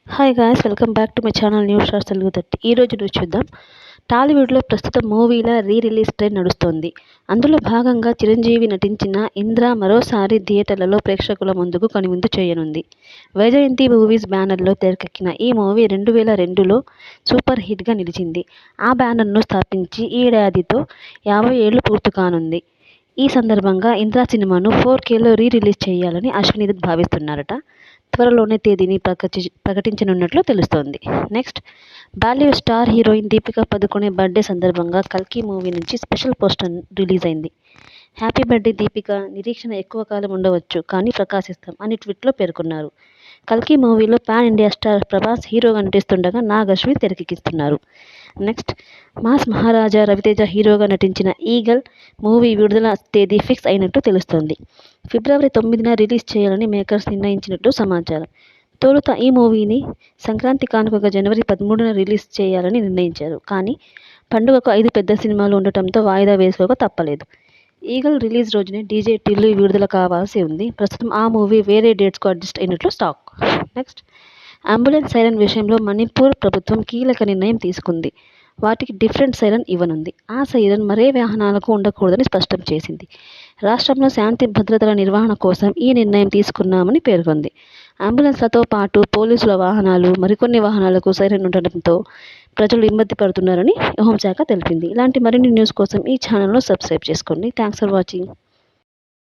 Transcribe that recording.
Hi guys, welcome back to my channel news stars Telugu 30. ఈరోజు news చూద్దాం. టాలీవుడ్లో ప్రస్తుతం మూవీల రిలీజ్ ట్రెండ్ నడుస్తోంది. అందులో భాగంగా చిరంజీవి నటించిన 'ఇంద్ర' మరోసారి థియేటర్లలో ప్రేక్షకుల ముందుకు కనువిందు చేయనుంది. వైజయంతి మూవీస్ బ్యానర్లో తెరకెక్కిన ఈ మూవీ 2002లో సూపర్ హిట్గా నిలిచింది. ఆ బ్యానర్ను స్థాపించి ఈ ఏడాదితో 50 ఏళ్లు పూర్తి కానుంది. ఈ సందర్భంగా 'ఇంద్ర' సినిమాను 4Kలో రిలీజ్ చేయాలని అశ్వనీ దత్ భావిస్తున్నారట. త్వరలోనే తేదీని ప్రకటించనున్నట్లు తెలుస్తోంది. Next, Bollywood star heroine Deepika Padukone birthday సందర్భంగా 'కల్కి' మూవీ నుంచి స్పెషల్ పోస్టర్ రిలీజ్ అయింది. హ్యాపీ బర్త్డే దీపికా, నిరీక్షణ ఎక్కువ కాలం ఉండవచ్చు కానీ ప్రకాశిస్తాం అని ట్వీట్లో పేర్కొన్నారు. 'కల్కి' మూవీలో పాన్ ఇండియా స్టార్ ప్రభాస్ హీరోగా నటిస్తుండగా నాగ్ అశ్విన్ తెరకెక్కిస్తున్నారు. నెక్స్ట్, మాస్ మహారాజా రవితేజ హీరోగా నటించిన 'ఈగల్' మూవీ విడుదల తేదీ ఫిక్స్ అయినట్టు తెలుస్తోంది. ఫిబ్రవరి 9న రిలీజ్ చేయాలని మేకర్స్ నిర్ణయించినట్టు సమాచారం. తొలుత ఈ మూవీని సంక్రాంతి కానుకగా జనవరి 13న రిలీజ్ చేయాలని నిర్ణయించారు. కానీ పండుగకు 5 పెద్ద సినిమాలు ఉండటంతో వాయిదా వేసుకోక తప్పలేదు. 'ఈగల్' రిలీజ్ రోజునే డీజే టిల్లు విడుదల కావాల్సి ఉంది. ప్రస్తుతం ఆ మూవీ వేరే డేట్స్కు అడ్జస్ట్ అయినట్లు టాక్. నెక్స్ట్, అంబులెన్స్ సైరన్ విషయంలో మణిపూర్ ప్రభుత్వం కీలక నిర్ణయం తీసుకుంది. వాటికి డిఫరెంట్ సైరన్ ఇవ్వనుంది. ఆ సైరన్ మరే వాహనాలకు ఉండకూడదని స్పష్టం చేసింది. రాష్ట్రంలో శాంతి భద్రతల నిర్వహణ కోసం ఈ నిర్ణయం తీసుకున్నామని పేర్కొంది. అంబులెన్స్లతో పాటు పోలీసుల వాహనాలు, మరికొన్ని వాహనాలకు సైరన్ ఉండటంతో ప్రజలు ఇబ్బంది పడుతున్నారని హోంశాఖ తెలిపింది. ఇలాంటి మరిన్ని న్యూస్ కోసం ఈ ఛానల్ను సబ్స్క్రైబ్ చేసుకోండి. Thanks for watching.